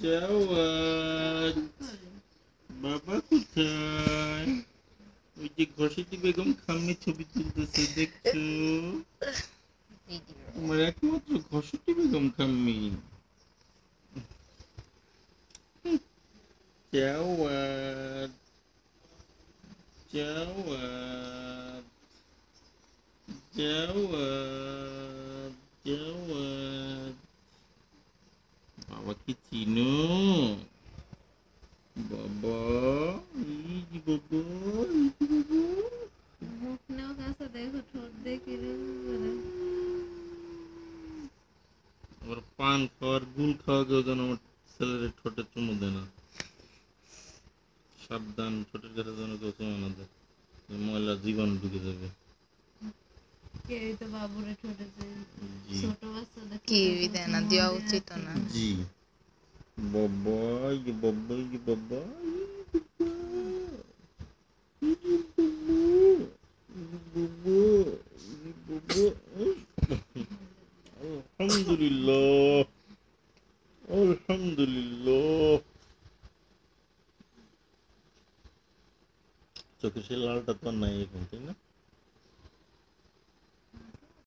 জাওয়াত বাবা কোথায়? ওই যে ঘসেটি বেগম খাম্মি ছবি তুলতেছে দেখছো? তোমার একমাত্র ঘসেটি বেগম খাম্মি। জাওয়াত জাওয়াত জাওয়াত জাওয়াত বাবাকে চিনো? বাবা এই যে বাবা এই যে বাবা মুখ নেও কাছে দেখো ঠোঁট দেখি আবার পান খাওয়ার গুল খাওয়া কেউ যেন আমার ছেলের ঠোঁটে চুমু দেয় না। সাবধান, ঠোঁটের কাছে যেন কেউ চুমু না দেয়, ময়লা জীবন ঢুকে যাবে। কেউই তো বাবুরে ঠোঁটেছে জি ছোট বাচ্চাদের কিউই দেয় না, দেওয়া উচিত না। জি বাবা এই যে বাবা এই যে বাবা আলহামদুলিল্লাহ আলহামদুলিল্লাহ। চোখে সে লালটা তো আর নাই এখন, তাই না?